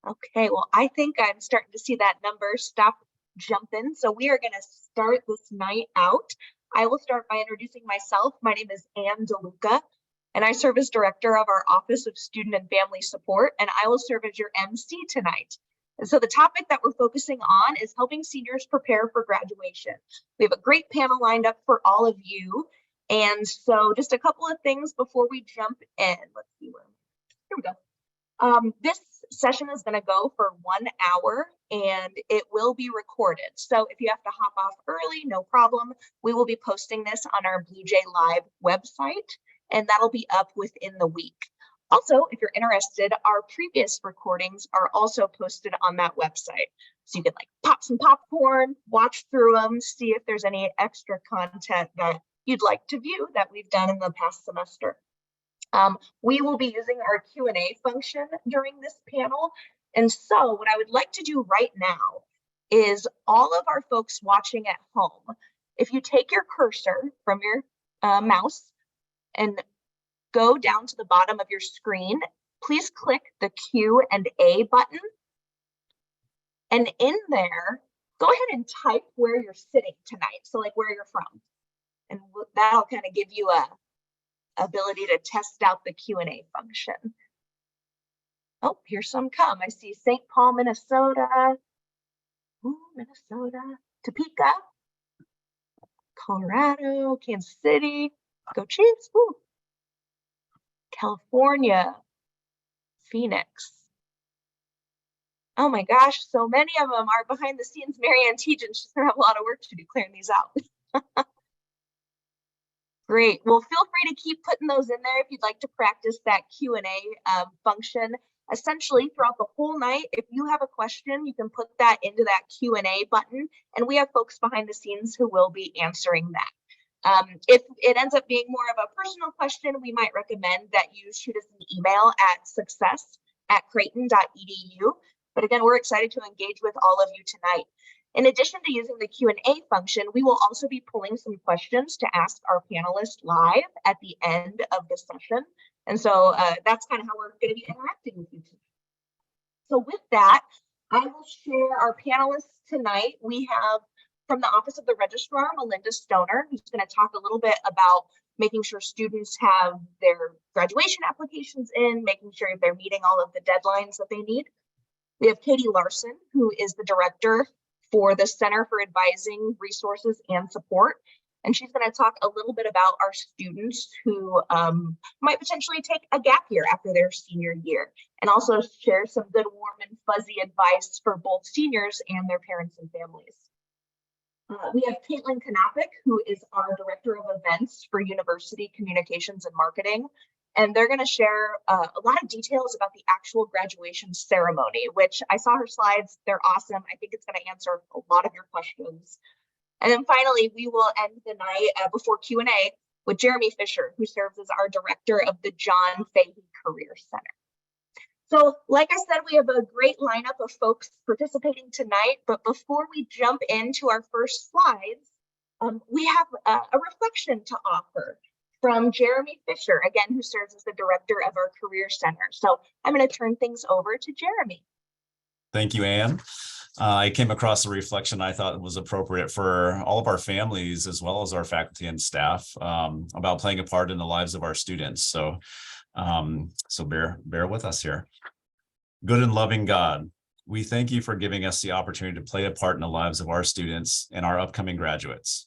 Okay, well, I think I'm starting to see that number stop jumping. So we are going to start this night out. I will start by introducing myself. My name is Ann DeLuca, and I serve as director of our Office of Student and Family Support, and I will serve as your MC tonight. And so the topic that we're focusing on is helping seniors prepare for graduation. We have a great panel lined up for all of you. And so just a couple of things before we jump in. Let's see where, here we go. This session is going to go for 1 hour and it will be recorded. So if you have to hop off early, no problem. We will be posting this on our Bluejay Live website, and that'll be up within the week. Also, if you're interested, our previous recordings are also posted on that website. So you can like pop some popcorn, watch through them, see if there's any extra content that you'd like to view that we've done in the past semester. We will be using our Q&A function during this panel. And so what I would like to do right now is all of our folks watching at home, if you take your cursor from your mouse and go down to the bottom of your screen, please click the Q&A button. And in there, go ahead and type where you're sitting tonight. So like where you're from. And that'll kind of give you a ability to test out the Q&A function. Oh, here's some come. I see St. Paul, Minnesota. Ooh, Minnesota. Topeka. Colorado. Kansas City. Go Chiefs. Ooh. California. Phoenix. Oh my gosh, so many of them are behind the scenes. Marianne Tejan, she's gonna have a lot of work to do clearing these out. Great. Well, feel free to keep putting those in there if you'd like to practice that Q&A function. Essentially, throughout the whole night, if you have a question, you can put that into that Q&A button, and we have folks behind the scenes who will be answering that. If it ends up being more of a personal question, we might recommend that you shoot us an email at success@creighton.edu. But again, we're excited to engage with all of you tonight. In addition to using the Q&A function, we will also be pulling some questions to ask our panelists live at the end of the session. And so that's kind of how we're going to be interacting with you tonight. So with that, I will share our panelists tonight. We have from the Office of the Registrar, Melinda Stoner, who's going to talk a little bit about making sure students have their graduation applications in, making sure they're meeting all of the deadlines that they need. We have Katie Larson, who is the director for the Center for Advising, Resources, and Support. And she's going to talk a little bit about our students who might potentially take a gap year after their senior year, and also share some good, warm, and fuzzy advice for both seniors and their parents and families. We have Caitlin Knopik, who is our Director of Events for University Communications and Marketing. And they're going to share a lot of details about the actual graduation ceremony, which I saw her slides. They're awesome. I think it's going to answer a lot of your questions. And then finally, we will end the night before Q&A with Jeremy Fisher, who serves as our director of the John Fahey Career Center. So like I said, we have a great lineup of folks participating tonight. But before we jump into our first slides, we have a reflection to offer from Jeremy Fisher, again, who serves as the director of our Career Center. So I'm going to turn things over to Jeremy. Thank you, Anne. I came across a reflection I thought was appropriate for all of our families as well as our faculty and staff about playing a part in the lives of our students. So bear with us here. Good and loving God, we thank you for giving us the opportunity to play a part in the lives of our students and our upcoming graduates.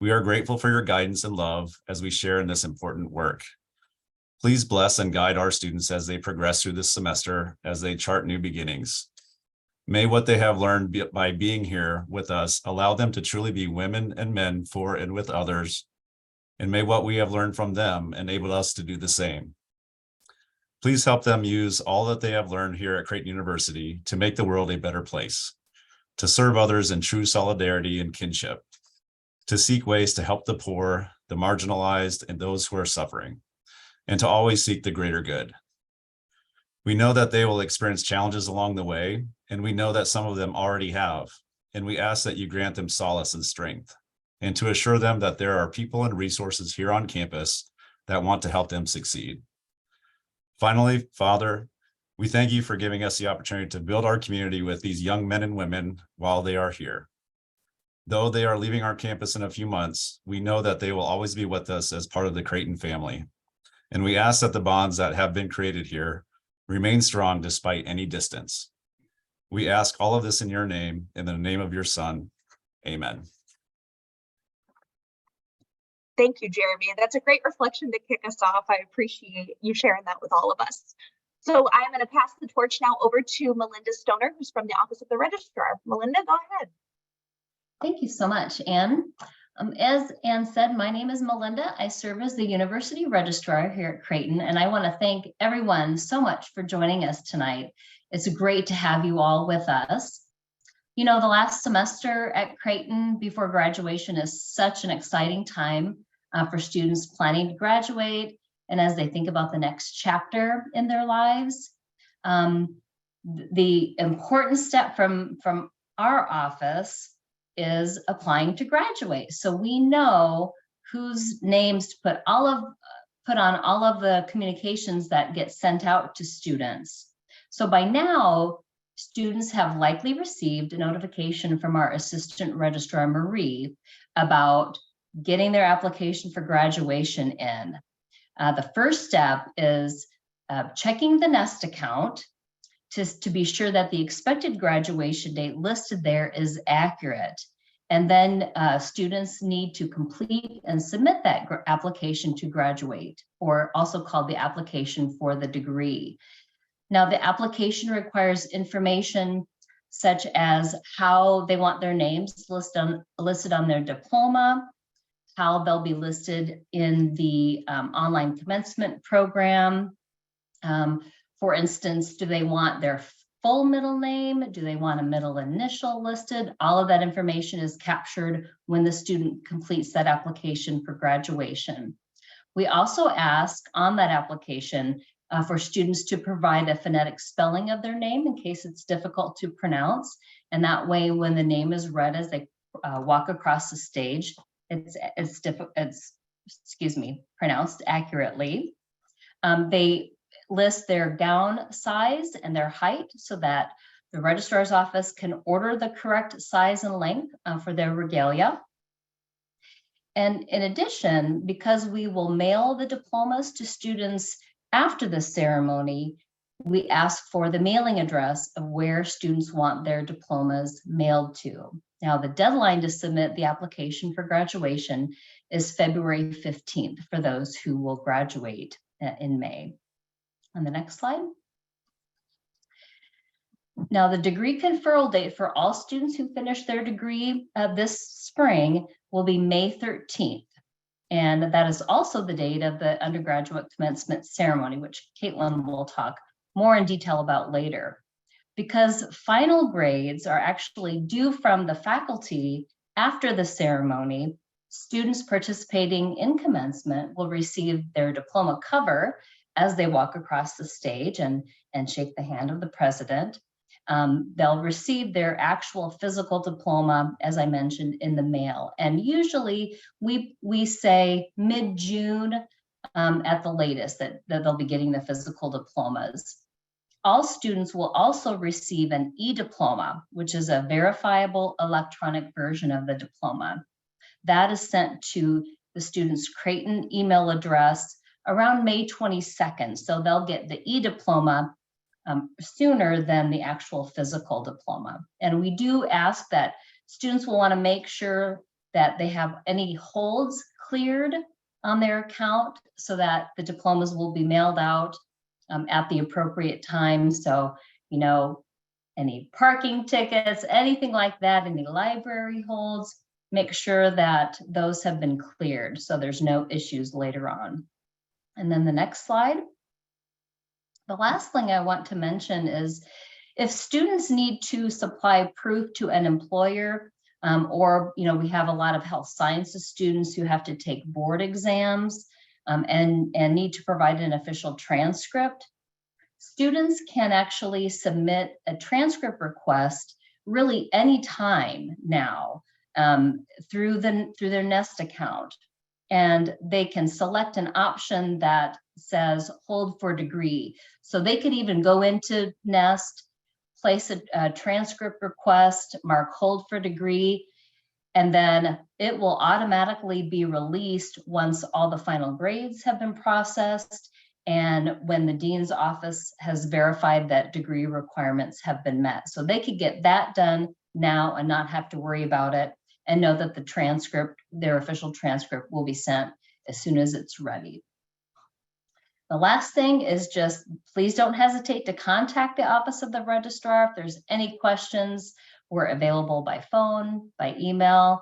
We are grateful for your guidance and love as we share in this important work. Please bless and guide our students as they progress through this semester, as they chart new beginnings. May what they have learned by being here with us allow them to truly be women and men for and with others. And may what we have learned from them enable us to do the same. Please help them use all that they have learned here at Creighton University to make the world a better place, to serve others in true solidarity and kinship, to seek ways to help the poor, the marginalized, and those who are suffering, and to always seek the greater good. We know that they will experience challenges along the way, and we know that some of them already have, and we ask that you grant them solace and strength, and to assure them that there are people and resources here on campus that want to help them succeed. Finally, Father, We thank you for giving us the opportunity to build our community with these young men and women while they are here. Though they are leaving our campus in a few months, we know that they will always be with us as part of the Creighton family. And we ask that the bonds that have been created here remain strong despite any distance. We ask all of this in your name, in the name of your Son. Amen. Thank you, Jeremy. That's a great reflection to kick us off. I appreciate you sharing that with all of us. So I'm going to pass the torch now over to Melinda Stoner, who's from the Office of the Registrar. Melinda, go ahead. Thank you so much, Anne. As Anne said, my name is Melinda. I serve as the University Registrar here at Creighton, and I want to thank everyone so much for joining us tonight. It's great to have you all with us. You know, the last semester at Creighton before graduation is such an exciting time for students planning to graduate and as they think about the next chapter in their lives. The important step from our office is applying to graduate. So we know whose names to put on all of the communications that get sent out to students. So by now, students have likely received a notification from our Assistant Registrar, Marie, about getting their application for graduation in. The first step is checking the NEST account to be sure that the expected graduation date listed there is accurate. And then students need to complete and submit that application to graduate, or also called the application for the degree. Now, the application requires information such as how they want their names listed on their diploma, how they'll be listed in the online commencement program. For instance, do they want their full middle name? Do they want a middle initial listed? All of that information is captured when the student completes that application for graduation. We also ask on that application for students to provide a phonetic spelling of their name in case it's difficult to pronounce. And that way, when the name is read as they walk across the stage, it's pronounced accurately. They list their gown size and their height so that the registrar's office can order the correct size and length for their regalia. And in addition, because we will mail the diplomas to students after the ceremony, we ask for the mailing address of where students want their diplomas mailed to. Now, the deadline to submit the application for graduation is February 15th for those who will graduate in May. On the next slide. Now, the degree conferral date for all students who finish their degree this spring will be May 13th. And that is also the date of the undergraduate commencement ceremony, which Caitlin will talk more in detail about later. Because final grades are actually due from the faculty after the ceremony, students participating in commencement will receive their diploma cover as they walk across the stage and shake the hand of the president. They'll receive their actual physical diploma, as I mentioned, in the mail. And usually we say mid-June at the latest that they'll be getting the physical diplomas. All students will also receive an e-diploma, which is a verifiable electronic version of the diploma. That is sent to the student's Creighton email address around May 22nd. So they'll get the e-diploma sooner than the actual physical diploma. And we do ask that students will want to make sure that they have any holds cleared on their account so that the diplomas will be mailed out at the appropriate time. So, you know, any parking tickets, anything like that, any library holds, make sure that those have been cleared so there's no issues later on. And then the next slide. The last thing I want to mention is if students need to supply proof to an employer, or, you know, we have a lot of health sciences students who have to take board exams and need to provide an official transcript. Students can actually submit a transcript request really anytime now through their NEST account. and they can select an option that says hold for degree. So they could even go into Nest, place a transcript request, mark hold for degree, and then it will automatically be released once all the final grades have been processed and when the dean's office has verified that degree requirements have been met. So they could get that done now and not have to worry about it, and know that the transcript, their official transcript, will be sent as soon as it's ready. The last thing is just, please don't hesitate to contact the Office of the Registrar if there's any questions. We're available by phone, by email.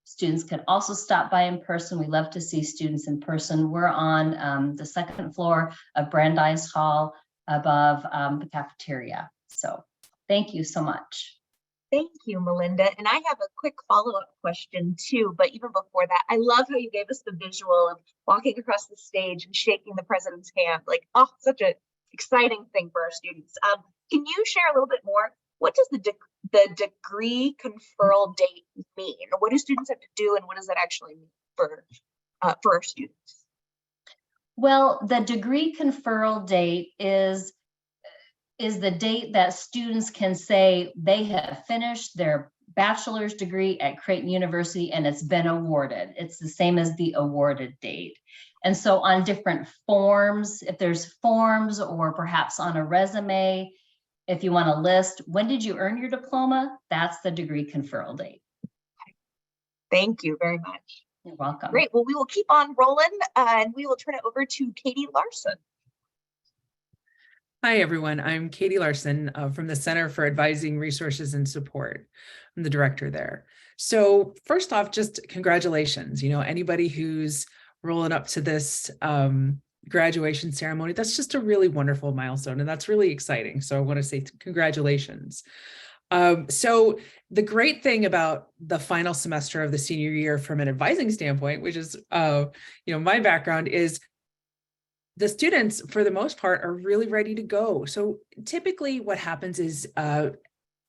Students can also stop by in person. We love to see students in person. We're on the second floor of Brandeis Hall above the cafeteria. So thank you so much. Thank you, Melinda. And I have a quick follow-up question too, but even before that, I love how you gave us the visual of walking across the stage and shaking the president's hand. Like, oh, such an exciting thing for our students. Can you share a little bit more? What does the degree conferral date mean? What do students have to do, and what does that actually mean for our students? Well, the degree conferral date is the date that students can say they have finished their bachelor's degree at Creighton University and it's been awarded. It's the same as the awarded date. And so on different forms, if there's forms or perhaps on a resume, if you want to list, when did you earn your diploma? That's the degree conferral date. Thank you very much. You're welcome. Great. Well, we will keep on rolling and we will turn it over to Katie Larson. Hi, everyone. I'm Katie Larson from the Center for Advising Resources and Support. I'm the director there. So first off, just congratulations. You know, anybody who's rolling up to this graduation ceremony, that's just a really wonderful milestone, and that's really exciting. So I want to say congratulations. So the great thing about the final semester of the senior year from an advising standpoint, which is, my background, is the students, for the most part, are really ready to go. So typically what happens is,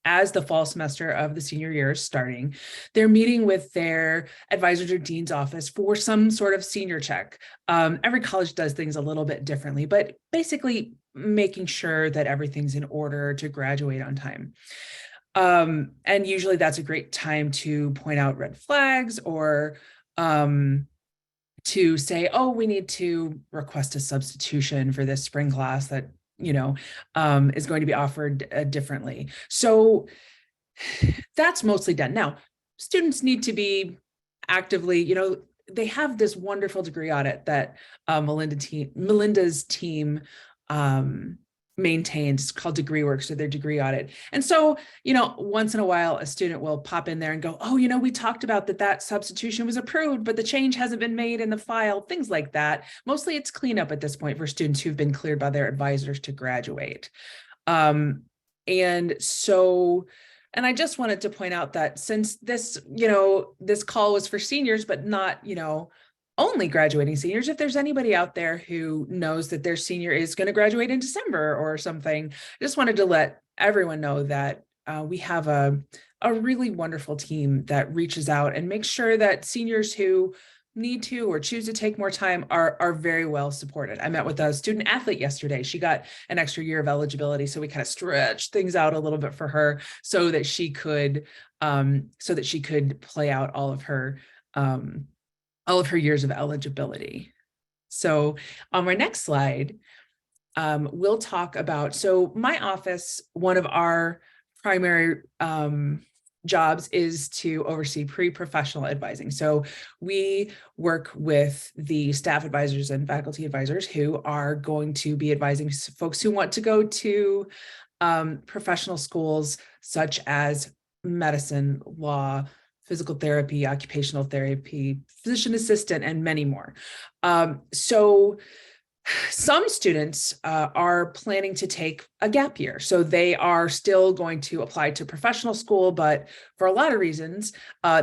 as the fall semester of the senior year is starting, they're meeting with their advisors or dean's office for some sort of senior check. Every college does things a little bit differently, but basically making sure that everything's in order to graduate on time. And usually that's a great time to point out red flags or to say, oh, we need to request a substitution for this spring class that, is going to be offered differently. So that's mostly done. Now, students need to be actively, they have this wonderful degree audit that Melinda's team maintains, called Degree Works, or their degree audit. And so, once in a while, a student will pop in there and go, oh, we talked about that substitution was approved, but the change hasn't been made in the file, things like that. Mostly it's cleanup at this point for students who've been cleared by their advisors to graduate. And I just wanted to point out that since this, this call was for seniors, but not, only graduating seniors, if there's anybody out there who knows that their senior is going to graduate in December or something, I just wanted to let everyone know that we have a really wonderful team that reaches out and makes sure that seniors who need to or choose to take more time are very well supported. I met with a student athlete yesterday. She got an extra year of eligibility, so we kind of stretched things out a little bit for her so that she could play out all of her years of eligibility. So on our next slide, we'll talk about, so my office, one of our primary jobs is to oversee pre-professional advising. So we work with the staff advisors and faculty advisors who are going to be advising folks who want to go to professional schools such as medicine, law, physical therapy, occupational therapy, physician assistant, and many more. So some students are planning to take a gap year. So they are still going to apply to professional school, but for a lot of reasons,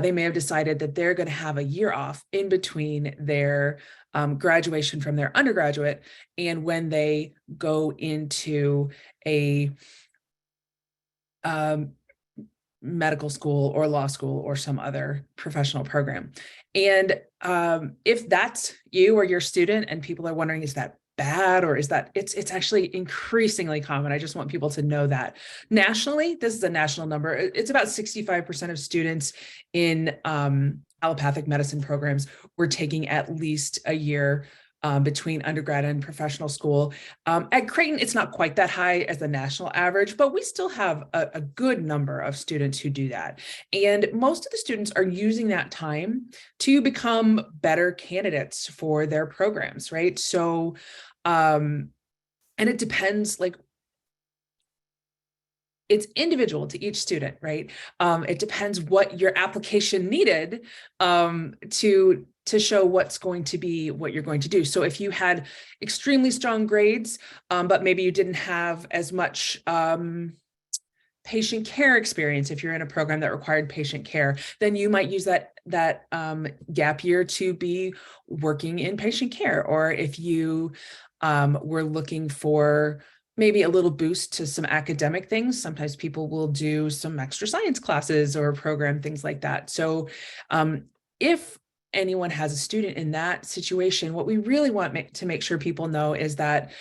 they may have decided that they're going to have a year off in between their graduation from their undergraduate and when they go into a medical school or law school or some other professional program. And if that's you or your student and people are wondering, is that bad or is that it's actually increasingly common. I just want people to know that nationally, this is a national number. It's about 65% of students in allopathic medicine programs were taking at least a year between undergrad and professional school. At Creighton, it's not quite that high as the national average, but we still have a good number of students who do that. And most of the students are using that time to become better candidates for their programs, right? So, and it depends, like, it's individual to each student, right? It depends what your application needed to show what's going to be what you're going to do. So if you had extremely strong grades, but maybe you didn't have as much patient care experience, if you're in a program that required patient care, then you might use that gap year to be working in patient care. Or if you were looking for maybe a little boost to some academic things, sometimes people will do some extra science classes or program things like that. So if anyone has a student in that situation, what we really want to make sure people know is that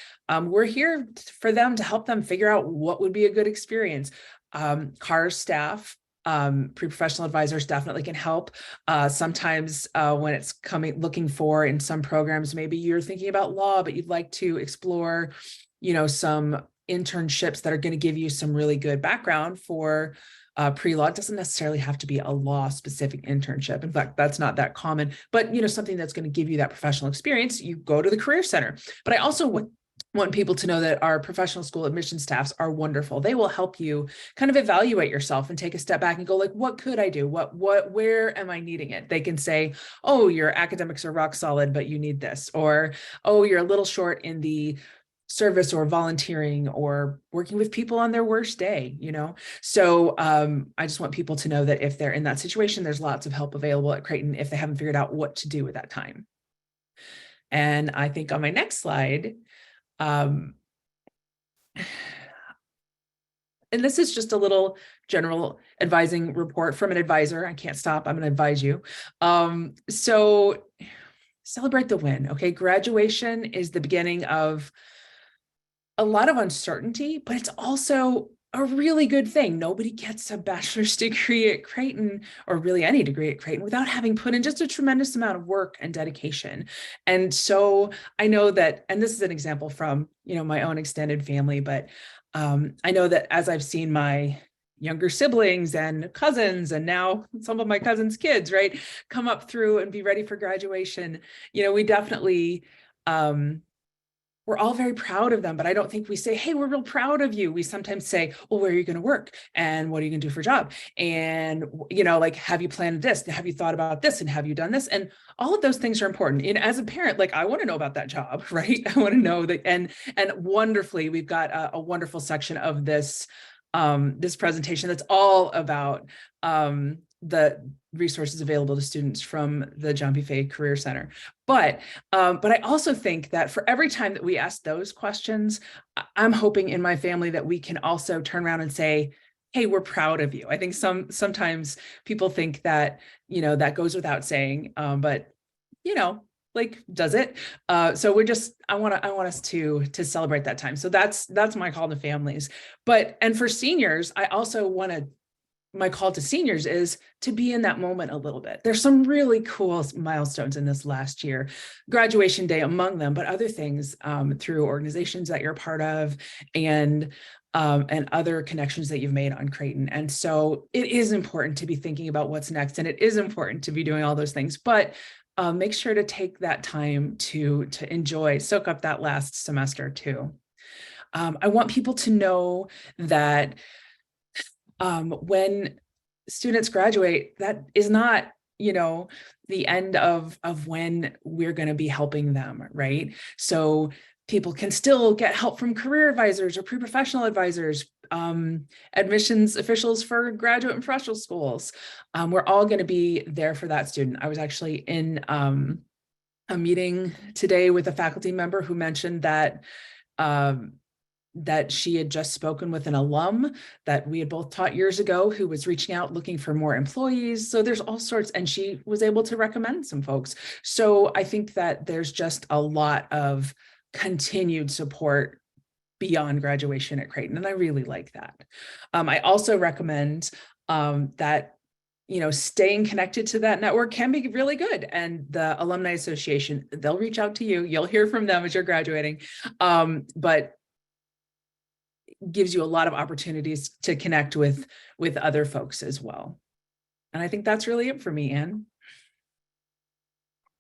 we're here for them to help them figure out what would be a good experience. CARS staff, pre-professional advisors definitely can help. Sometimes when it's looking for in some programs, maybe you're thinking about law, but you'd like to explore, some internships that are going to give you some really good background for pre-law. It doesn't necessarily have to be a law specific internship. In fact, that's not that common, but something that's going to give you that professional experience, you go to the Career Center. But I also want people to know that our professional school admission staffs are wonderful. They will help you kind of evaluate yourself and take a step back and go like, what could I do? Where am I needing it? They can say, oh, your academics are rock solid, but you need this. Or, oh, you're a little short in the service or volunteering or working with people on their worst day, So I just want people to know that if they're in that situation, there's lots of help available at Creighton if they haven't figured out what to do with that time. And I think on my next slide, and this is just a little general advising report from an advisor. I can't stop. I'm going to advise you. So celebrate the win. Okay. Graduation is the beginning of a lot of uncertainty, but it's also a really good thing. Nobody gets a bachelor's degree at Creighton, or really any degree at Creighton, without having put in just a tremendous amount of work and dedication. And so I know that, and this is an example from, my own extended family, but I know that as I've seen my younger siblings and cousins, and now some of my cousins' kids, right, come up through and be ready for graduation, we definitely, we're all very proud of them, but I don't think we say, hey, we're real proud of you. We sometimes say, well, where are you going to work? And what are you going to do for a job? And, have you planned this? Have you thought about this? And have you done this? And all of those things are important. And as a parent, I want to know about that job, right? I want to know that. And wonderfully, we've got a wonderful section of this presentation that's all about the resources available to students from the John B. Fay Career Center. But I also think that for every time that we ask those questions, I'm hoping in my family that we can also turn around and say, hey, we're proud of you. I think sometimes people think that, that goes without saying, but does it? So I want us to celebrate that time. So that's my call to families. And for seniors, I also my call to seniors is to be in that moment a little bit. There's some really cool milestones in this last year, graduation day among them, but other things through organizations that you're a part of and other connections that you've made on Creighton. And so it is important to be thinking about what's next, and it is important to be doing all those things, but make sure to take that time to soak up that last semester too. I want people to know that when students graduate, that is not, the end of when we're going to be helping them, right? So people can still get help from career advisors or pre-professional advisors, admissions officials for graduate and professional schools. We're all going to be there for that student. I was actually in a meeting today with a faculty member who mentioned that that she had just spoken with an alum that we had both taught years ago who was reaching out looking for more employees. So there's all sorts, and she was able to recommend some folks. So I think that there's just a lot of continued support beyond graduation at Creighton, and I really like that. I also recommend that staying connected to that network can be really good. And the Alumni Association, they'll reach out to you. You'll hear from them as you're graduating, but gives you a lot of opportunities to connect with other folks as well. And I think that's really it for me, Anne.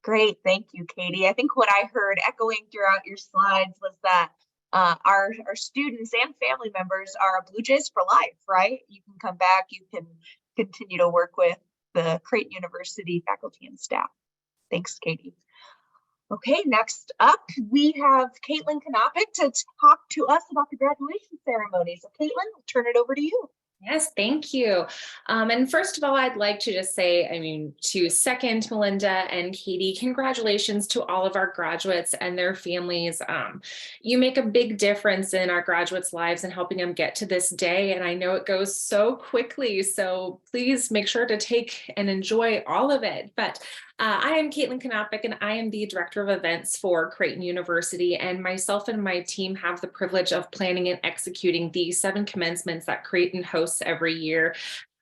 Great, thank you, Katie. I think what I heard echoing throughout your slides was that our students and family members are Bluejays for life, right? You can come back, you can continue to work with the Creighton University faculty and staff. Thanks, Katie. Okay, next up, we have Caitlin Knopick to talk to us about the graduation ceremony. So Caitlin, I'll turn it over to you. Yes, thank you. And first of all, I'd like to just say, to second Melinda and Katie, congratulations to all of our graduates and their families. You make a big difference in our graduates' lives and helping them get to this day. And I know it goes so quickly, so please make sure to take and enjoy all of it. But I am Caitlin Knopick, and I am the Director of Events for Creighton University, and myself and my team have the privilege of planning and executing the 7 commencements that Creighton hosts every year.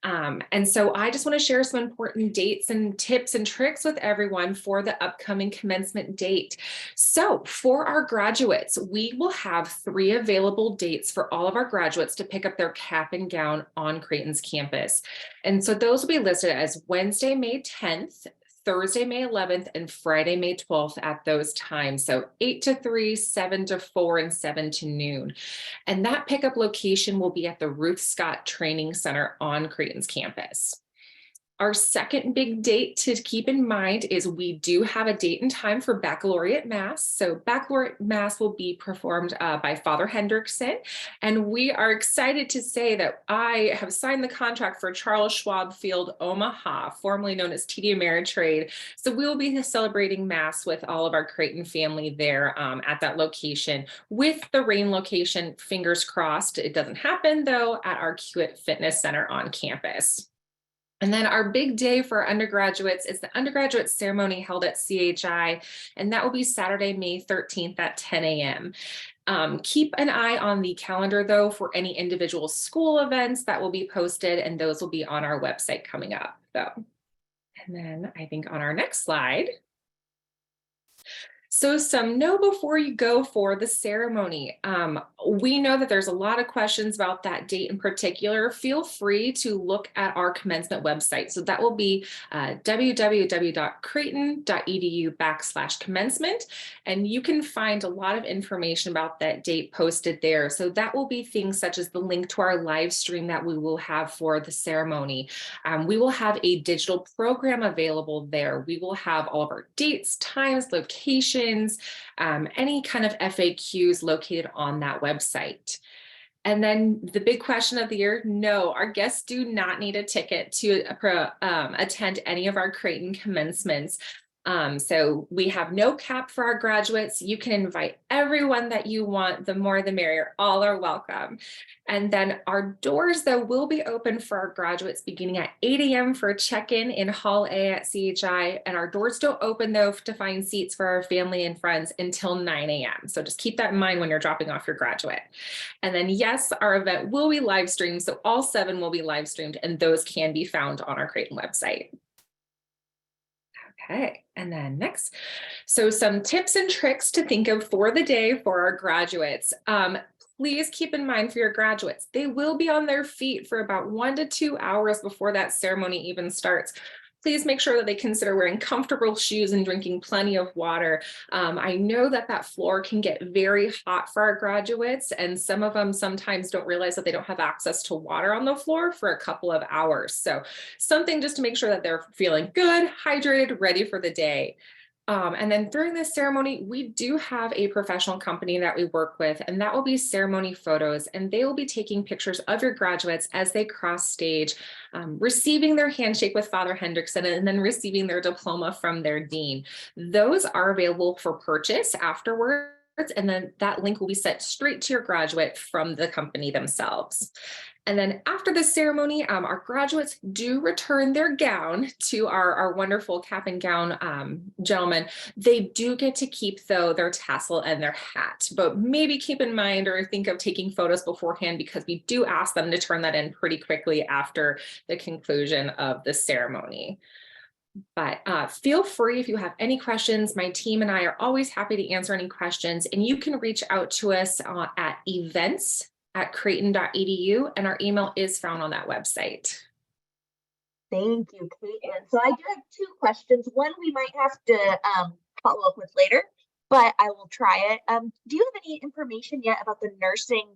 And so I just want to share some important dates and tips and tricks with everyone for the upcoming commencement date. So for our graduates, we will have 3 available dates for all of our graduates to pick up their cap and gown on Creighton's campus. And so those will be listed as Wednesday, May 10th, Thursday, May 11th, and Friday, May 12th at those times. So 8 to 3, 7 to 4, and 7 to noon. And that pickup location will be at the Ruth Scott Training Center on Creighton's campus. Our second big date to keep in mind is we do have a date and time for Baccalaureate Mass. So Baccalaureate Mass will be performed by Father Hendrickson. And we are excited to say that I have signed the contract for Charles Schwab Field, Omaha, formerly known as TD Ameritrade. So we will be celebrating Mass with all of our Creighton family there at that location. With the rain location, fingers crossed, it doesn't happen though, at our Hewitt Fitness Center on campus. And then our big day for undergraduates is the undergraduate ceremony held at CHI, and that will be Saturday, May 13th at 10 a.m. Keep an eye on the calendar though for any individual school events that will be posted, and those will be on our website coming up though. And then I think on our next slide, so some know before you go for the ceremony. We know that there's a lot of questions about that date in particular. Feel free to look at our commencement website. So that will be www.creighton.edu/commencement. And you can find a lot of information about that date posted there. So that will be things such as the link to our live stream that we will have for the ceremony. We will have a digital program available there. We will have all of our dates, times, locations, any kind of FAQs located on that website. And then the big question of the year, no, our guests do not need a ticket to attend any of our Creighton commencements. So we have no cap for our graduates. You can invite everyone that you want, the more the merrier, all are welcome. And then our doors though will be open for our graduates beginning at 8 a.m. for a check-in in Hall A at CHI. And our doors don't open though to find seats for our family and friends until 9 a.m. So just keep that in mind when you're dropping off your graduate. And then yes, our event will be live streamed. So all 7 will be live streamed, and those can be found on our Creighton website. Okay, and then next, so some tips and tricks to think of for the day for our graduates. Please keep in mind for your graduates, they will be on their feet for about 1 to 2 hours before that ceremony even starts. Please make sure that they consider wearing comfortable shoes and drinking plenty of water. I know that that floor can get very hot for our graduates, and some of them sometimes don't realize that they don't have access to water on the floor for a couple of hours. So something just to make sure that they're feeling good, hydrated, ready for the day. And then during this ceremony, we do have a professional company that we work with, and that will be Ceremony Photos, and they will be taking pictures of your graduates as they cross stage, receiving their handshake with Father Hendrickson, and then receiving their diploma from their dean. Those are available for purchase afterward. and then that link will be sent straight to your graduate from the company themselves. And then after the ceremony, our graduates do return their gown to our wonderful cap and gown gentlemen. They do get to keep, though, their tassel and their hat, but maybe keep in mind or think of taking photos beforehand, because we do ask them to turn that in pretty quickly after the conclusion of the ceremony. But feel free if you have any questions. My team and I are always happy to answer any questions, and you can reach out to us at events@creighton.edu, and our email is found on that website. Thank you, Caitlin. So I do have two questions. One we might have to follow up with later, but I will try it. Do you have any information yet about the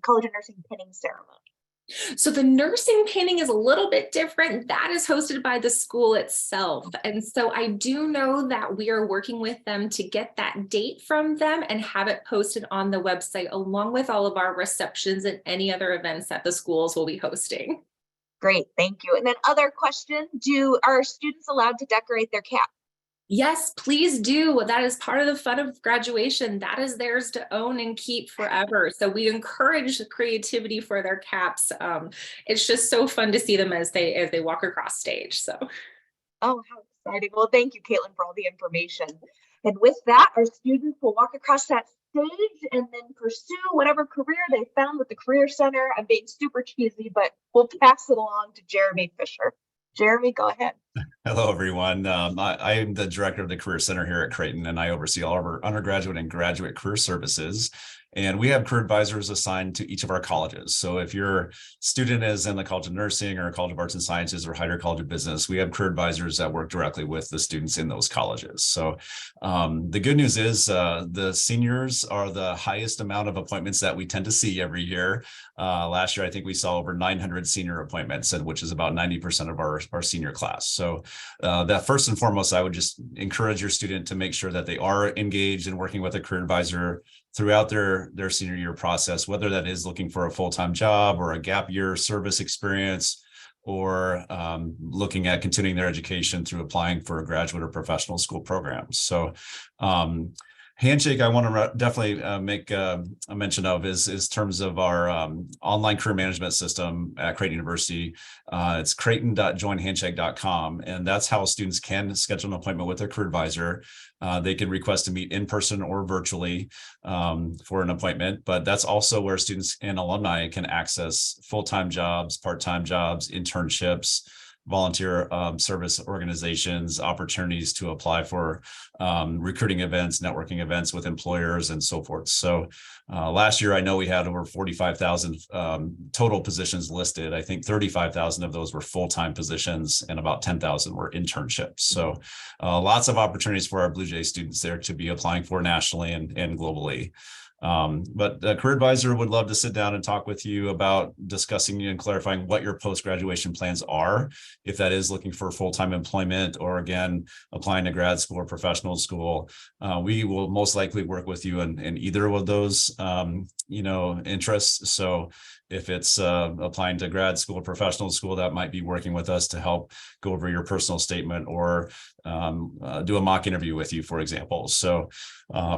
College of Nursing pinning ceremony? So the nursing painting is a little bit different. That is hosted by the school itself. And so I do know that we are working with them to get that date from them and have it posted on the website, along with all of our receptions and any other events that the schools will be hosting. Great, thank you. And then other question, are students allowed to decorate their cap? Yes, please do. That is part of the fun of graduation. That is theirs to own and keep forever. So we encourage creativity for their caps. It's just so fun to see them as they walk across stage. So, oh, how exciting. Well, thank you, Caitlin, for all the information. And with that, our students will walk across that stage and then pursue whatever career they found with the Career Center. I'm being super cheesy, but we'll pass it along to Jeremy Fisher. Jeremy, go ahead. Hello, everyone. I am the director of the Career Center here at Creighton, and I oversee all of our undergraduate and graduate career services. And we have career advisors assigned to each of our colleges. So if your student is in the College of Nursing or College of Arts and Sciences or Hyder College of Business, we have career advisors that work directly with the students in those colleges. So the good news is the seniors are the highest amount of appointments that we tend to see every year. Last year, I think we saw over 900 senior appointments, which is about 90% of our senior class. So that first and foremost, I would just encourage your student to make sure that they are engaged in working with a career advisor throughout their senior year process, whether that is looking for a full-time job or a gap year service experience, or looking at continuing their education through applying for a graduate or professional school programs. So Handshake, I want to definitely make a mention of is terms of our online career management system at Creighton University. It's creighton.joinhandshake.com, and that's how students can schedule an appointment with their career advisor. They can request to meet in person or virtually for an appointment, but that's also where students and alumni can access full-time jobs, part-time jobs, internships, volunteer service organizations, opportunities to apply for recruiting events, networking events with employers, and so forth. So last year, I know we had over 45,000 total positions listed. I think 35,000 of those were full-time positions and about 10,000 were internships. So lots of opportunities for our Bluejay students there to be applying for nationally and globally. But the career advisor would love to sit down and talk with you about discussing and clarifying what your post-graduation plans are, if that is looking for full-time employment or, again, applying to grad school or professional school. We will most likely work with you in either of those interests. So if it's applying to grad school or professional school, that might be working with us to help go over your personal statement or do a mock interview with you, for example. So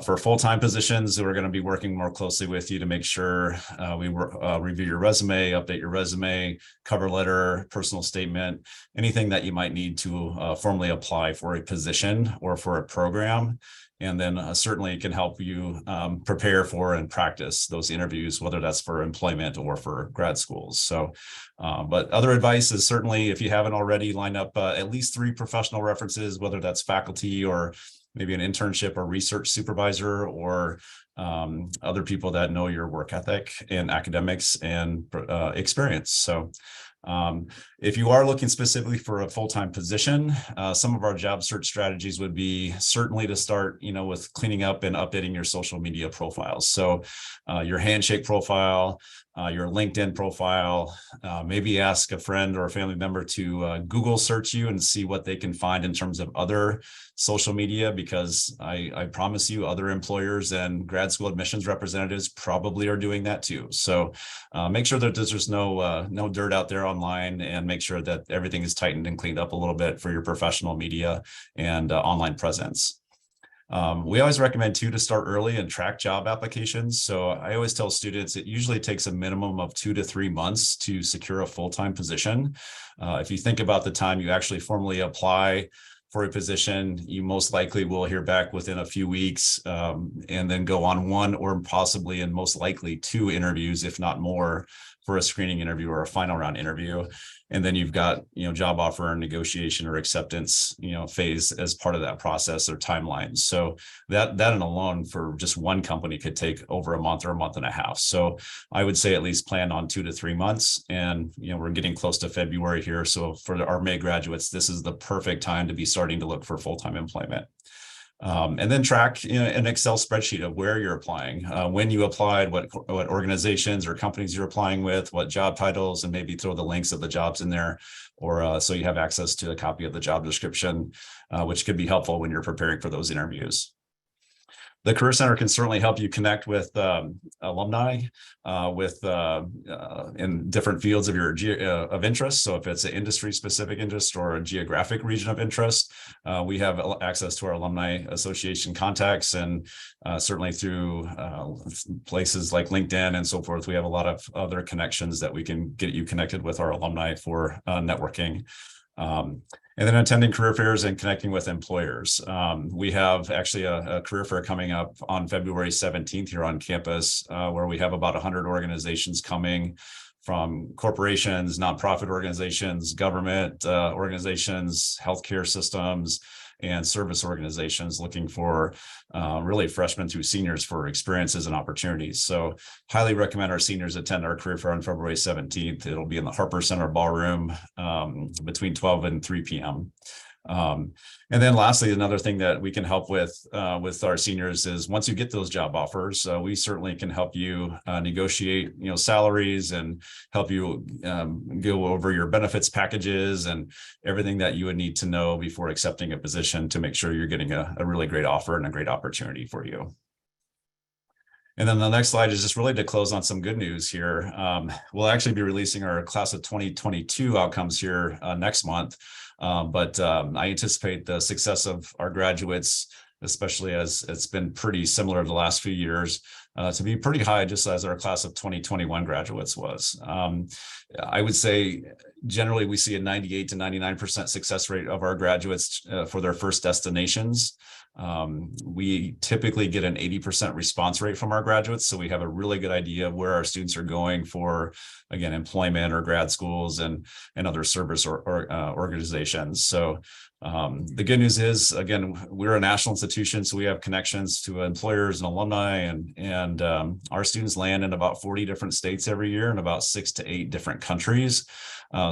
for full-time positions, we're going to be working more closely with you to make sure we review your resume, update your resume, cover letter, personal statement, anything that you might need to formally apply for a position or for a program. And then certainly it can help you prepare for and practice those interviews, whether that's for employment or for grad schools. So, but other advice is certainly, if you haven't already, line up at least 3 professional references, whether that's faculty or maybe an internship or research supervisor or other people that know your work ethic and academics and experience. So if you are looking specifically for a full-time position, some of our job search strategies would be certainly to start, with cleaning up and updating your social media profiles. So your Handshake profile, your LinkedIn profile, maybe ask a friend or a family member to Google search you and see what they can find in terms of other social media, because I promise you other employers and grad school admissions representatives probably are doing that too. So make sure that there's no dirt out there online, and make sure that everything is tightened and cleaned up a little bit for your professional media and online presence. We always recommend too to start early and track job applications. So I always tell students it usually takes a minimum of 2 to 3 months to secure a full-time position. If you think about the time you actually formally apply for a position, you most likely will hear back within a few weeks, and then go on one or possibly and most likely 2 interviews, if not more, for a screening interview or a final round interview. And then you've got, job offer and negotiation or acceptance, phase as part of that process or timeline. So that alone for just one company could take over a month or a month and a half. So I would say at least plan on 2 to 3 months. And, we're getting close to February here. So for our May graduates, this is the perfect time to be starting to look for full-time employment. And then track an Excel spreadsheet of where you're applying, when you applied, what organizations or companies you're applying with, what job titles, and maybe throw the links of the jobs in there, or so you have access to a copy of the job description, which could be helpful when you're preparing for those interviews. The Career Center can certainly help you connect with alumni in different fields of your of interest. So if it's an industry specific interest or a geographic region of interest, we have access to our alumni association contacts, and certainly through places like LinkedIn and so forth, we have a lot of other connections that we can get you connected with our alumni for networking. And then attending career fairs and connecting with employers. We have actually a career fair coming up on February 17th here on campus, where we have about 100 organizations coming from corporations, nonprofit organizations, government organizations, healthcare systems, and service organizations looking for really freshmen through seniors for experiences and opportunities. So highly recommend our seniors attend our career fair on February 17th. It'll be in the Harper Center Ballroom between 12 and 3 p.m. And then lastly, another thing that we can help with our seniors is once you get those job offers, we certainly can help you negotiate, salaries and help you go over your benefits packages and everything that you would need to know before accepting a position to make sure you're getting a really great offer and a great opportunity for you. And then the next slide is just really to close on some good news here. We'll actually be releasing our class of 2022 outcomes here next month. But I anticipate the success of our graduates, especially as it's been pretty similar the last few years, to be pretty high, just as our class of 2021 graduates was. I would say generally we see a 98 to 99% success rate of our graduates for their first destinations. We typically get an 80% response rate from our graduates. So we have a really good idea of where our students are going for, again, employment or grad schools and other service or organizations. So the good news is, again, we're a national institution, so we have connections to employers and alumni, and our students land in about 40 different states every year in about 6 to 8 different countries.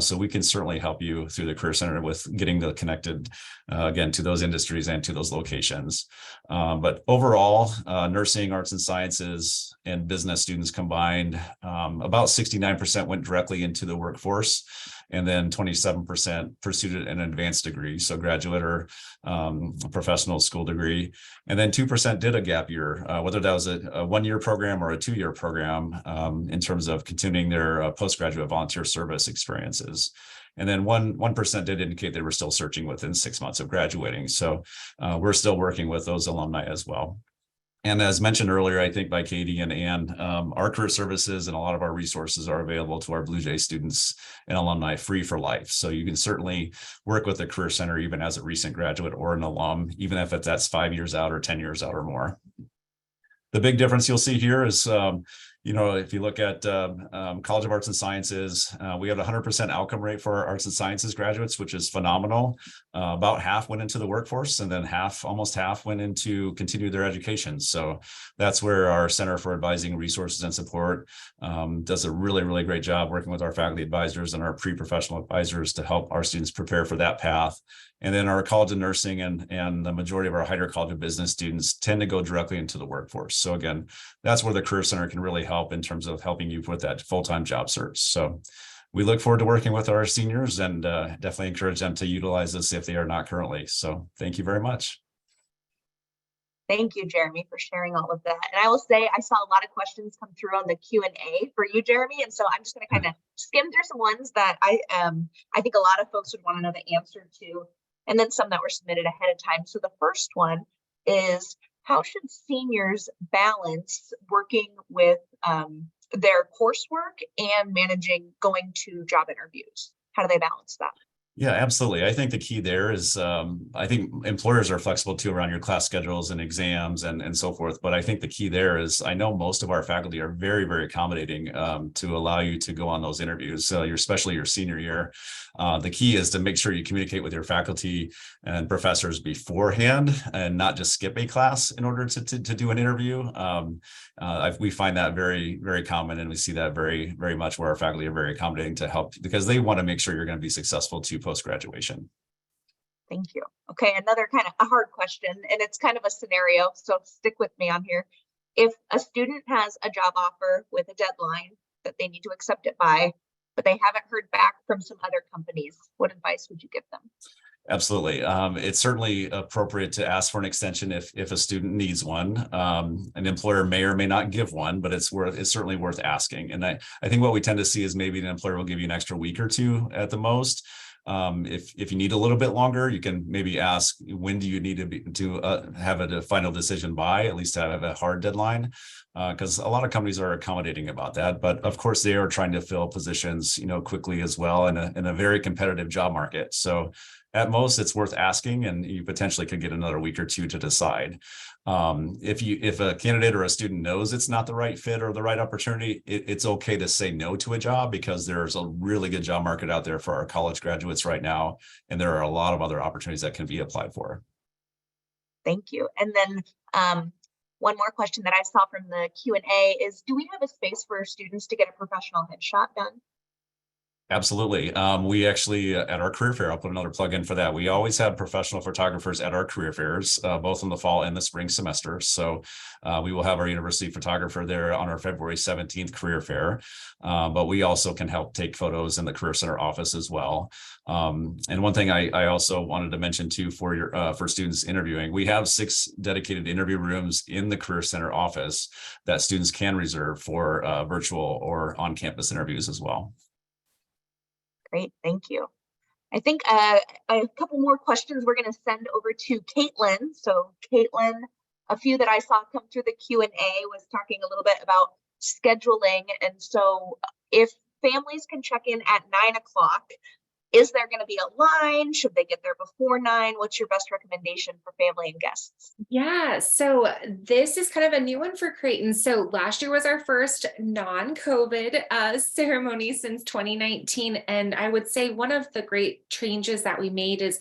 So we can certainly help you through the Career Center with getting connected, again, to those industries and to those locations. But overall, nursing, arts and sciences, and business students combined, about 69% went directly into the workforce, and then 27% pursued an advanced degree, so graduate or professional school degree. And then 2% did a gap year, whether that was a 1-year program or a 2-year program, in terms of continuing their postgraduate volunteer service experiences. And then 1% did indicate they were still searching within 6 months of graduating. So we're still working with those alumni as well. And as mentioned earlier, I think by Katie and Ann, our career services and a lot of our resources are available to our Bluejay students and alumni free for life. So you can certainly work with the Career Center even as a recent graduate or an alum, even if that's 5 years out or 10 years out or more. The big difference you'll see here is, if you look at College of Arts and Sciences, we have a 100% outcome rate for our arts and sciences graduates, which is phenomenal. About half went into the workforce, and then almost half went into continue their education. So that's where our Center for Advising Resources and Support does a really, really great job working with our faculty advisors and our pre-professional advisors to help our students prepare for that path. And then our College of Nursing and the majority of our Heider College of Business students tend to go directly into the workforce. So again, that's where the Career Center can really help in terms of helping you with that full-time job search. So we look forward to working with our seniors and definitely encourage them to utilize this if they are not currently. So thank you very much. Thank you, Jeremy, for sharing all of that. And I will say I saw a lot of questions come through on the Q&A for you, Jeremy. And so I'm just going to kind of skim through some ones that I think a lot of folks would want to know the answer to, and then some that were submitted ahead of time. So the first one is how should seniors balance working with their coursework and managing going to job interviews? How do they balance that? Yeah, absolutely. I think the key there is, I think employers are flexible too around your class schedules and exams and so forth. But I think the key there is, I know most of our faculty are very, very accommodating to allow you to go on those interviews. So especially your senior year. The key is to make sure you communicate with your faculty and professors beforehand and not just skip a class in order to do an interview. We find that very, very common, and we see that very, very much where our faculty are very accommodating to help, because they want to make sure you're going to be successful to post-graduation. Thank you. Okay, another kind of a hard question, and it's kind of a scenario, so stick with me on here. If a student has a job offer with a deadline that they need to accept it by, but they haven't heard back from some other companies, what advice would you give them? Absolutely. It's certainly appropriate to ask for an extension if a student needs one. An employer may or may not give one, but it's certainly worth asking. And I think what we tend to see is maybe an employer will give you an extra week or two at the most. If you need a little bit longer, you can maybe ask, when do you need to have a final decision by, at least to have a hard deadline, because a lot of companies are accommodating about that. But of course, they are trying to fill positions, quickly as well in a very competitive job market. So at most, it's worth asking, and you potentially could get another week or two to decide. If a candidate or a student knows it's not the right fit or the right opportunity, it's okay to say no to a job, because there's a really good job market out there for our college graduates right now, and there are a lot of other opportunities that can be applied for. Thank you. And then one more question that I saw from the Q&A is, do we have a space for students to get a professional headshot done? Absolutely. We actually, at our career fair, I'll put another plug in for that. We always have professional photographers at our career fairs, both in the fall and the spring semester. So we will have our university photographer there on our February 17th career fair. But we also can help take photos in the Career Center office as well. And one thing I also wanted to mention too, for students interviewing, we have 6 dedicated interview rooms in the Career Center office that students can reserve for virtual or on-campus interviews as well. Great, thank you. I think a couple more questions we're going to send over to Caitlin. So Caitlin, a few that I saw come through the Q&A was talking a little bit about scheduling. And so if families can check in at 9 o'clock, is there going to be a line? Should they get there before 9? What's your best recommendation for family and guests? Yeah, so this is kind of a new one for Creighton. So last year was our first non-COVID ceremony since 2019. And I would say one of the great changes that we made is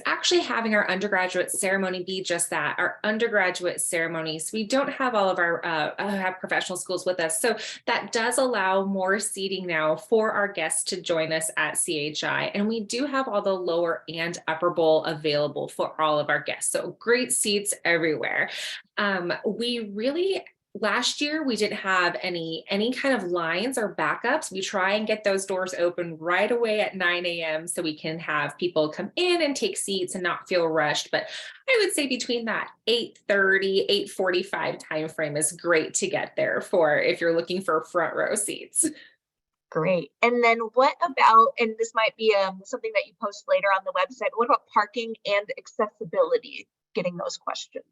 actually having our undergraduate ceremony be just that, our undergraduate ceremonies. We don't have all of our have professional schools with us. So that does allow more seating now for our guests to join us at CHI. And we do have all the lower and upper bowl available for all of our guests. So great seats everywhere. Last year, we didn't have any kind of lines or backups. We try and get those doors open right away at 9 a.m. so we can have people come in and take seats and not feel rushed. But I would say between that 8:30, 8:45 timeframe is great to get there for if you're looking for front row seats. Great. And then what about, and this might be something that you post later on the website, what about parking and accessibility? Getting those questions.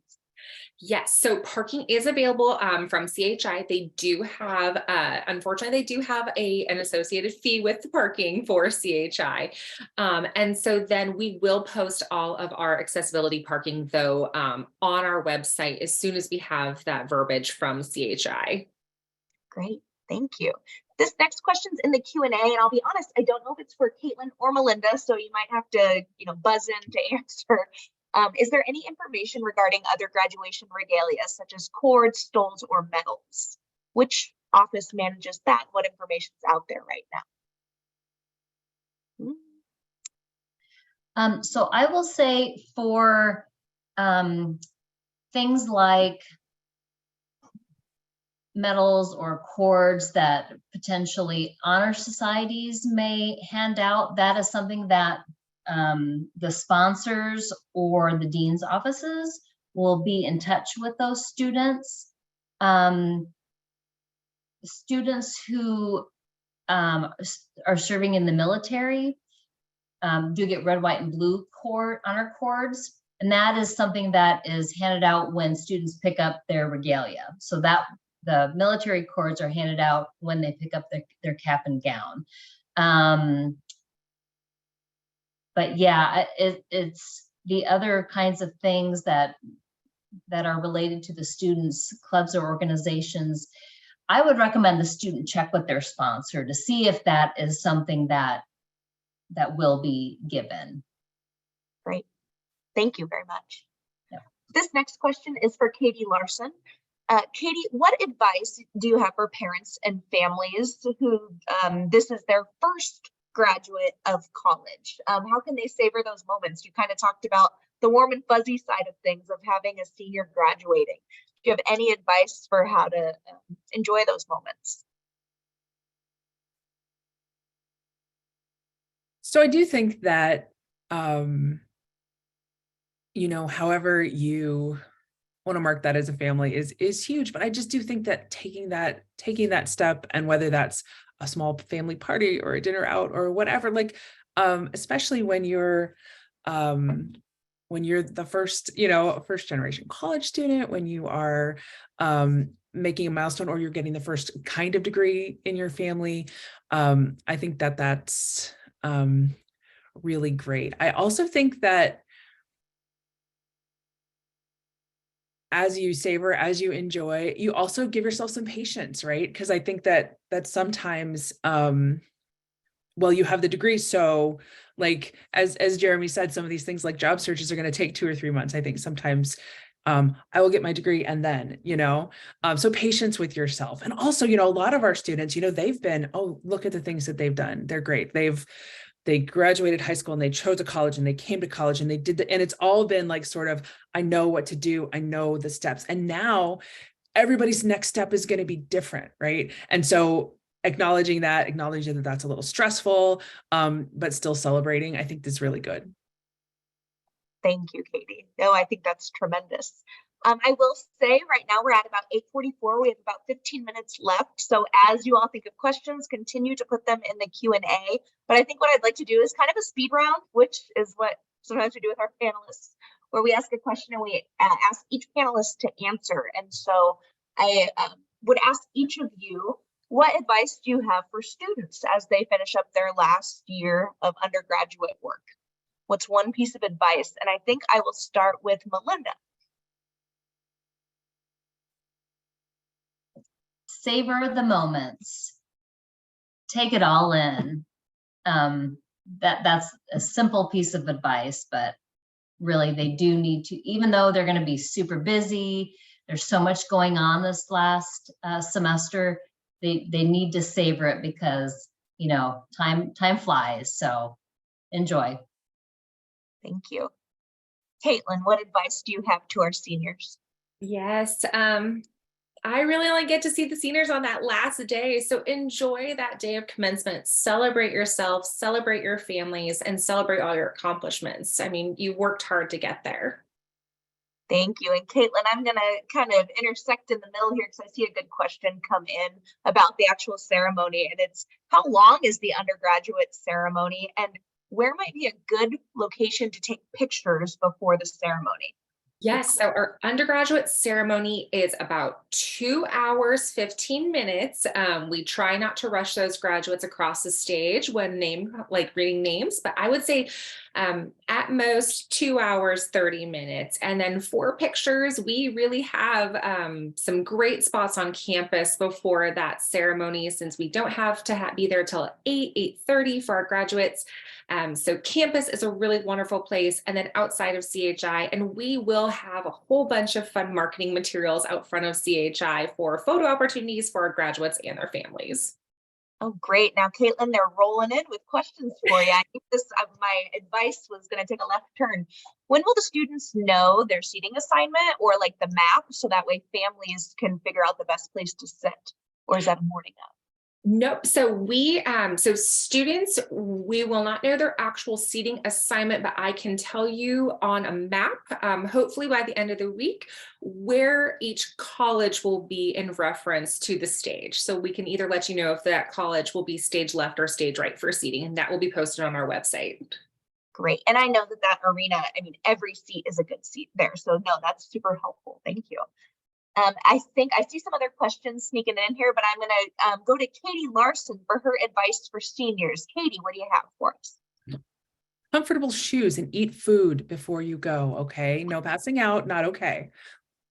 Yes, so parking is available from CHI. They do have, unfortunately, they do have an associated fee with the parking for CHI. And so then we will post all of our accessibility parking though on our website as soon as we have that verbiage from CHI. Great, thank you. This next question's in the Q&A, and I'll be honest, I don't know if it's for Caitlin or Melinda, so you might have to, buzz in to answer. Is there any information regarding other graduation regalia, such as cords, stoles, or medals? Which office manages that? What information is out there right now? So I will say for things like medals or cords that potentially honor societies may hand out, that is something that the sponsors or the dean's offices will be in touch with those students. Students who are serving in the military do get red, white, and blue honor cords. And that is something that is handed out when students pick up their regalia. So that the military cords are handed out when they pick up their cap and gown. But yeah, it's the other kinds of things that are related to the students, clubs or organizations. I would recommend the student check with their sponsor to see if that is something that will be given. Great. Thank you very much. Yep. This next question is for Katie Larson. Katie, what advice do you have for parents and families who this is their first graduate of college? How can they savor those moments? You kind of talked about the warm and fuzzy side of things of having a senior graduating. Do you have any advice for how to enjoy those moments? So I do think that, however you want to mark that as a family is huge, but I just do think that taking that step, and whether that's a small family party or a dinner out or whatever, like, especially when you're the first generation college student, when you are making a milestone, or you're getting the first kind of degree in your family, I think that that's really great. I also think that as you savor, as you enjoy, you also give yourself some patience, right? Because I think that sometimes, you have the degree, so like as Jeremy said, some of these things like job searches are going to take 2 or 3 months. I think sometimes I will get my degree and then, so patience with yourself. And also, a lot of our students, they've been, oh, look at the things that they've done. They're great. They graduated high school and they chose a college and they came to college and they did and it's all been like sort of, I know what to do. I know the steps. And now everybody's next step is going to be different. Right. And so acknowledging that that's a little stressful, but still celebrating, I think is really good. Thank you, Katie. No, I think that's tremendous. I will say right now we're at about 8:44. We have about 15 minutes left. So as you all think of questions, continue to put them in the Q&A. But I think what I'd like to do is kind of a speed round, which is what sometimes we do with our panelists, where we ask a question and we ask each panelist to answer. And so I would ask each of you, what advice do you have for students as they finish up their last year of undergraduate work? What's one piece of advice? And I think I will start with Melinda. Savor the moments. Take it all in. That's a simple piece of advice, but really they do need to, even though they're going to be super busy, there's so much going on this last semester, they need to savor it because, time flies. So enjoy. Thank you. Caitlin, what advice do you have to our seniors? Yes, I really only get to see the seniors on that last day. So enjoy that day of commencement, celebrate yourself, celebrate your families, and celebrate all your accomplishments. I mean, you worked hard to get there. Thank you. And Caitlin, I'm going to kind of intersect in the middle here because I see a good question come in about the actual ceremony. And it's, how long is the undergraduate ceremony and where might be a good location to take pictures before the ceremony? Yes, so our undergraduate ceremony is about 2 hours, 15 minutes. We try not to rush those graduates across the stage when reading names, but I would say at most 2 hours, 30 minutes. And then for pictures, we really have some great spots on campus before that ceremony, since we don't have to be there till 8:30 for our graduates. So campus is a really wonderful place. And then outside of CHI, and we will have a whole bunch of fun marketing materials out front of CHI for photo opportunities for our graduates and their families. Oh, great. Now, Caitlin, they're rolling in with questions for you. I think my advice was going to take a left turn. When will the students know their seating assignment or like the map, so that way families can figure out the best place to sit? Or is that a morning of? Nope. So so students, we will not know their actual seating assignment, but I can tell you on a map, hopefully by the end of the week, where each college will be in reference to the stage. So we can either let you know if that college will be stage left or stage right for seating, and that will be posted on our website. Great. And I know that that arena, I mean, every seat is a good seat there. So no, that's super helpful. Thank you. I think I see some other questions sneaking in here, but I'm going to go to Katie Larson for her advice for seniors. Katie, what do you have for us? Comfortable shoes and eat food before you go. Okay. No passing out. Not okay.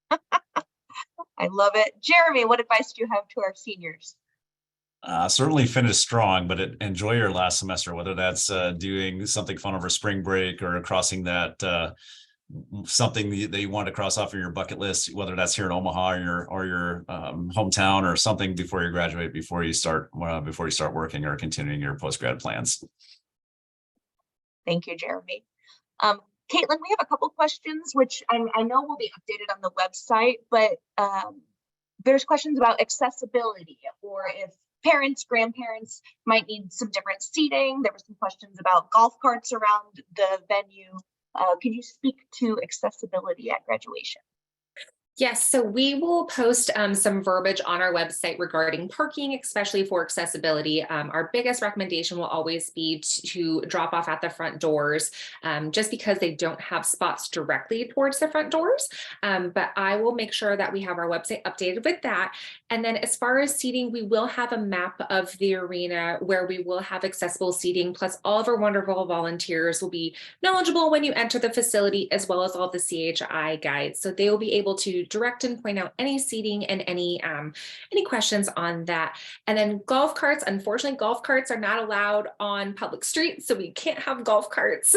I love it. Jeremy, what advice do you have to our seniors? Certainly finish strong, but enjoy your last semester, whether that's doing something fun over spring break or crossing that something that you want to cross off of your bucket list, whether that's here in Omaha or your hometown or something before you graduate, before you start working or continuing your post-grad plans. Thank you, Jeremy. Caitlin, we have a couple questions, which I know will be updated on the website, but there's questions about accessibility, or if parents, grandparents might need some different seating. There were some questions about golf carts around the venue. Can you speak to accessibility at graduation? Yes, so we will post some verbiage on our website regarding parking, especially for accessibility. Our biggest recommendation will always be to drop off at the front doors, just because they don't have spots directly towards the front doors. But I will make sure that we have our website updated with that. And then as far as seating, we will have a map of the arena where we will have accessible seating, plus all of our wonderful volunteers will be knowledgeable when you enter the facility, as well as all the CHI guides. So they will be able to direct and point out any seating and any questions on that. And then golf carts, unfortunately, golf carts are not allowed on public streets, so we can't have golf carts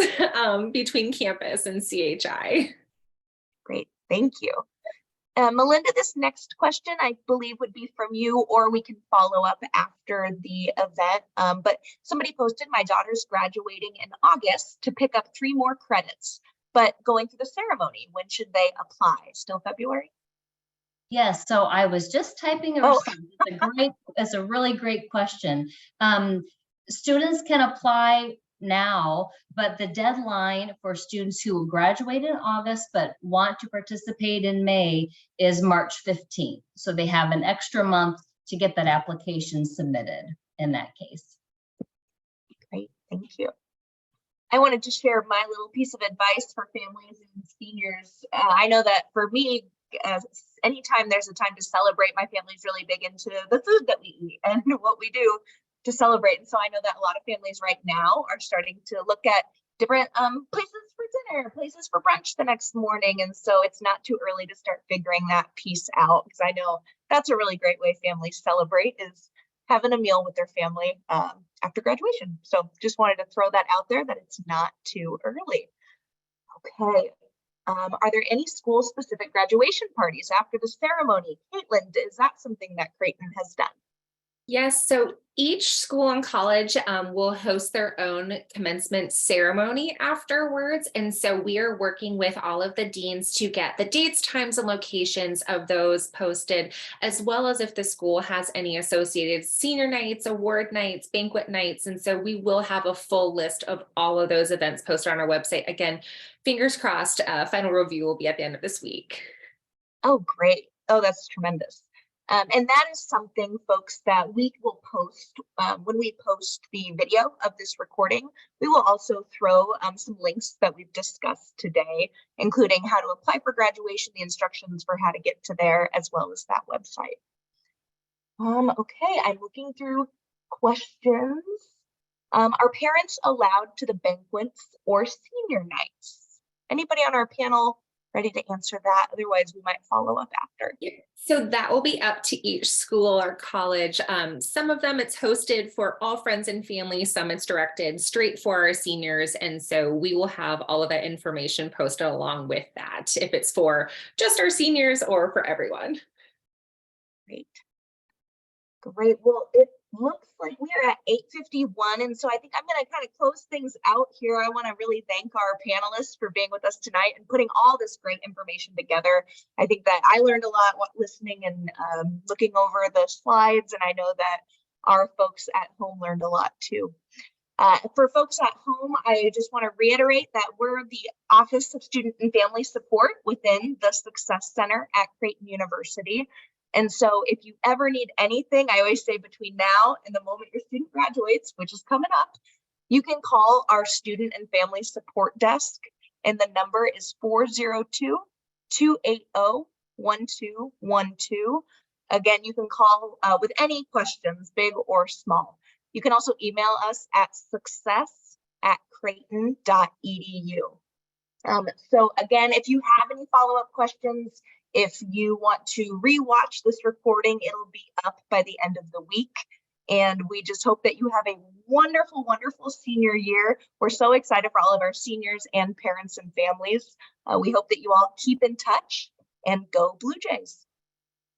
between campus and CHI. Great, thank you. Melinda, this next question I believe would be from you, or we can follow up after the event. But somebody posted, my daughter's graduating in August to pick up 3 more credits, but going through the ceremony, when should they apply? Still February? Yes, so I was just typing a response. It's a really great question. Students can apply now, but the deadline for students who will graduate in August but want to participate in May is March 15th. So they have an extra month to get that application submitted in that case. Great, thank you. I wanted to share my little piece of advice for families and seniors. I know that for me, anytime there's a time to celebrate, my family's really big into the food that we eat and what we do to celebrate. And so I know that a lot of families right now are starting to look at different places for dinner, places for brunch the next morning. And so it's not too early to start figuring that piece out, because I know that's a really great way families celebrate, is having a meal with their family after graduation. So just wanted to throw that out there, that it's not too early. Okay. Are there any school specific graduation parties after the ceremony? Caitlin, is that something that Creighton has done? Yes, so each school and college will host their own commencement ceremony afterwards. And so we are working with all of the deans to get the dates, times, and locations of those posted, as well as if the school has any associated senior nights, award nights, banquet nights. And so we will have a full list of all of those events posted on our website. Again, fingers crossed, final review will be at the end of this week. Oh, great. Oh, that's tremendous. And that is something, folks, that we will post when we post the video of this recording. We will also throw some links that we've discussed today, including how to apply for graduation, the instructions for how to get to there, as well as that website. Okay, I'm looking through questions. Are parents allowed to the banquets or senior nights? Anybody on our panel ready to answer that? Otherwise, we might follow up after. So that will be up to each school or college. Some of them it's hosted for all friends and family. Some it's directed straight for our seniors. And so we will have all of that information posted along with that, if it's for just our seniors or for everyone. Great. Great. Well, it looks like we are at 8:51. And so I think I'm going to kind of close things out here. I want to really thank our panelists for being with us tonight and putting all this great information together. I think that I learned a lot listening and looking over the slides. And I know that our folks at home learned a lot too. For folks at home, I just want to reiterate that we're the Office of Student and Family Support within the Success Center at Creighton University. And so if you ever need anything, I always say between now and the moment your student graduates, which is coming up, You can call our student and family support desk, and the number is 402-280-1212. Again, you can call with any questions, big or small. You can also email us at success@creighton.edu. So again, if you have any follow-up questions, if you want to rewatch this recording, it'll be up by the end of the week. And we just hope that you have a wonderful, wonderful senior year. We're so excited for all of our seniors and parents and families. We hope that you all keep in touch and go Blue Jays.